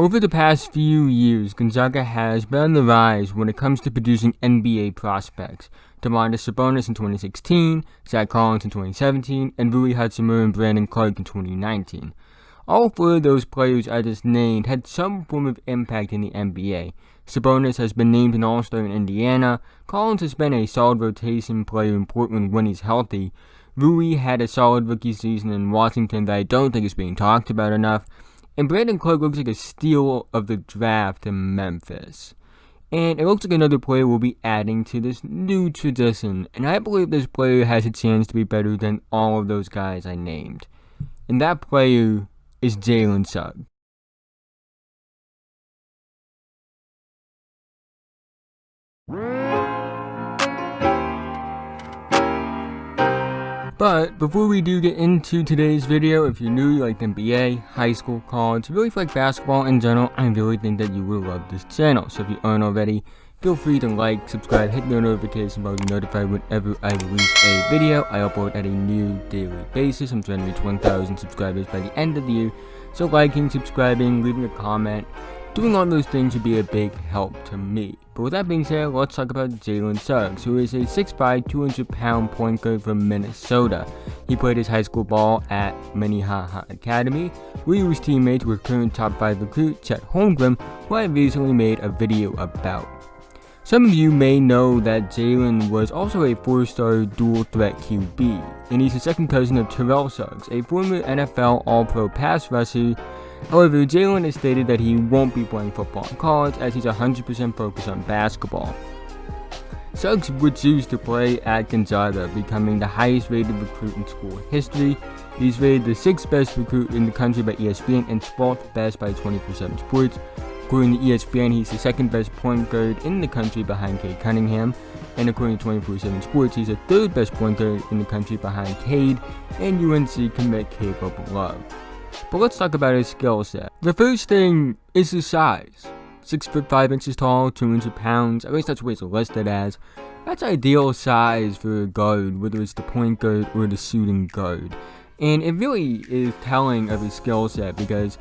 Over the past few years, Gonzaga has been on the rise when it comes to producing NBA prospects. Domantas Sabonis in 2016, Zach Collins in 2017, and Rachimura and Brandon Clarke in 2019. All four of those players I just named had some form of impact in the NBA. Sabonis has been named an All-Star in Indiana. Collins has been a solid rotation player in Portland when he's healthy. Rui had a solid rookie season in Washington that I don't think is being talked about enough. And Brandon Clarke looks like a steal of the draft in Memphis. And it looks like another player will be adding to this new tradition. And I believe this player has a chance to be better than all of those guys I named. And that player is Jalen Suggs. But before we do get into today's video, if you're new, you like the NBA, high school, college, really like basketball in general, I really think that you will love this channel. So if you aren't already, feel free to like, subscribe, hit the notification bell to be notified whenever I release a video. I upload at a new daily basis. I'm trying to reach 1,000 subscribers by the end of the year. So liking, subscribing, leaving a comment, doing all those things would be a big help to me. But with that being said, let's talk about Jalen Suggs, who is a 6'5", 200-pound point guard from Minnesota. He played his high school ball at Minnehaha Academy, where he was teammates with current top 5 recruit Chet Holmgren, who I recently made a video about. Some of you may know that Jalen was also a 4-star dual-threat QB, and he's the second cousin of Terrell Suggs, a former NFL All-Pro pass rusher. However, Jalen has stated that he won't be playing football in college as he's 100% focused on basketball. Suggs would choose to play at Gonzaga, becoming the highest rated recruit in school history. He's rated the 6th best recruit in the country by ESPN and 12th best by 24/7 Sports. According to ESPN, he's the 2nd best point guard in the country behind Cade Cunningham. And according to 24/7 Sports, he's the 3rd best point guard in the country behind Cade and UNC commit Caleb Love. But let's talk about his skill set. The first thing is his size. 6'5" tall, 200 pounds, at least that's what it's listed as. That's ideal size for a guard, whether it's the point guard or the shooting guard. And it really is telling of his skill set because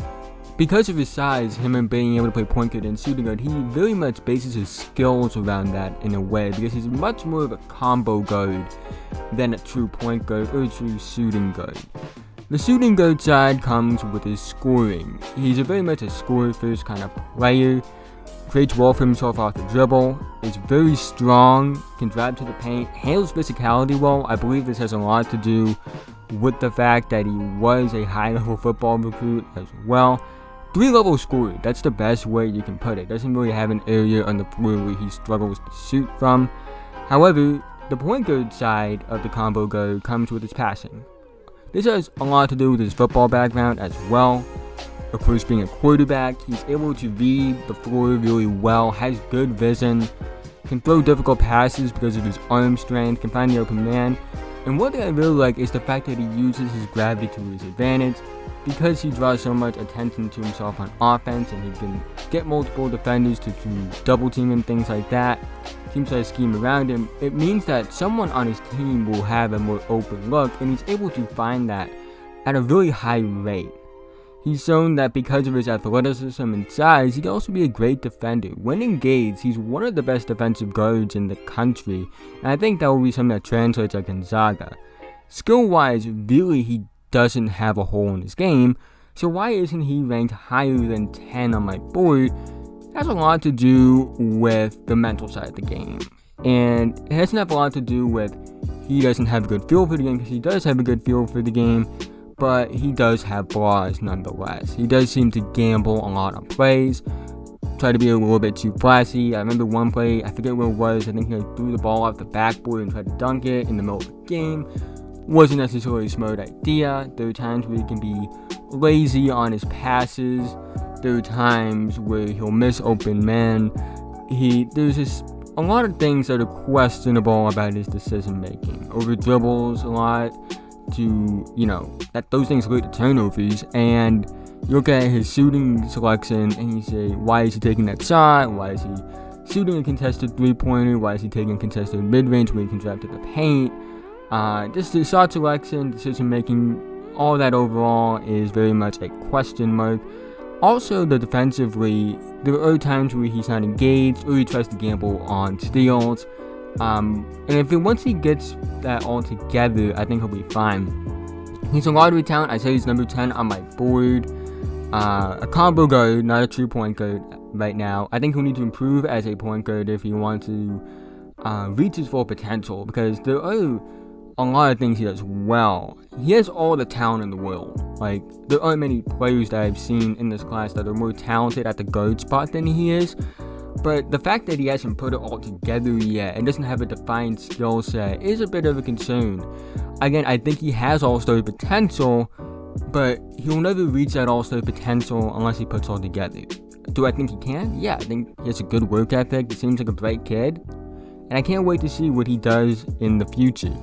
of his size, him and being able to play point guard and shooting guard, he very much bases his skills around that in a way because he's much more of a combo guard than a true point guard or a true shooting guard. The shooting guard side comes with his scoring. He's very much a scorer-first kind of player, creates well for himself off the dribble, is very strong, can drive to the paint, handles physicality well. I believe this has a lot to do with the fact that he was a high-level football recruit as well. 3-level scorer, that's the best way you can put it. Doesn't really have an area on the floor where he struggles to shoot from. However, the point guard side of the combo guard comes with his passing. This has a lot to do with his football background as well. Of course, being a quarterback, he's able to read the floor really well, has good vision, can throw difficult passes because of his arm strength, can find the open man. And one thing I really like is the fact that he uses his gravity to his advantage. Because he draws so much attention to himself on offense and he can get multiple defenders to double team and things like that, teams try to scheme around him, it means that someone on his team will have a more open look, and he's able to find that at a really high rate. He's shown that because of his athleticism and size, he can also be a great defender. When engaged, he's one of the best defensive guards in the country, and I think that will be something that translates at Gonzaga. Skill-wise, really, he doesn't have a hole in his game, so why isn't he ranked higher than 10 on my board? It has a lot to do with the mental side of the game, and it doesn't have a lot to do with he doesn't have a good feel for the game, because he does have a good feel for the game, but he does have flaws nonetheless. He does seem to gamble a lot on plays, try to be a little bit too flashy. I remember one play, I forget what it was, I think he threw the ball off the backboard and tried to dunk it in the middle of the game. Wasn't necessarily a smart idea. There are times where he can be lazy on his passes. There are times where he'll miss open men. There's just a lot of things that are questionable about his decision making. Over dribbles a lot those things lead to turnovers. And you look at his shooting selection and you say, why is he taking that shot? Why is he shooting a contested three-pointer? Why is he taking a contested mid-range where he can drive to the paint? Just the shot selection, decision making, all that overall is very much a question mark. Also, defensively, there are times where he's not engaged or he tries to gamble on steals. And once he gets that all together, I think he'll be fine. He's a lottery talent. I say he's number 10 on my board. A combo guard, not a true point guard right now. I think he'll need to improve as a point guard if he wants to reach his full potential, because there are a lot of things he does well. He has all the talent in the world. Like, there aren't many players that I've seen in this class that are more talented at the guard spot than he is. But the fact that he hasn't put it all together yet and doesn't have a defined skill set is a bit of a concern. Again, I think he has all-star potential, but he'll never reach that all-star potential unless he puts it all together. Do I think he can? Yeah, I think he has a good work ethic. He seems like a bright kid. And I can't wait to see what he does in the future.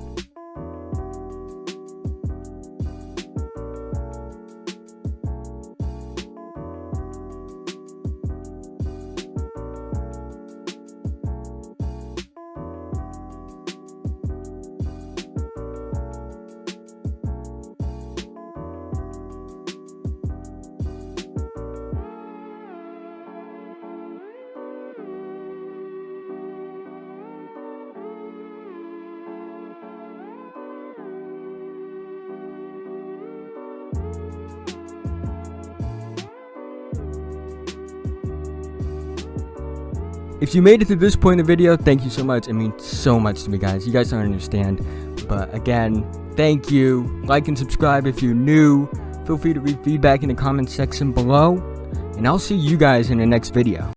If you made it to this point in the video, thank you so much. It means so much to me, guys. You guys don't understand. But again, thank you. Like and subscribe if you're new. Feel free to leave feedback in the comment section below. And I'll see you guys in the next video.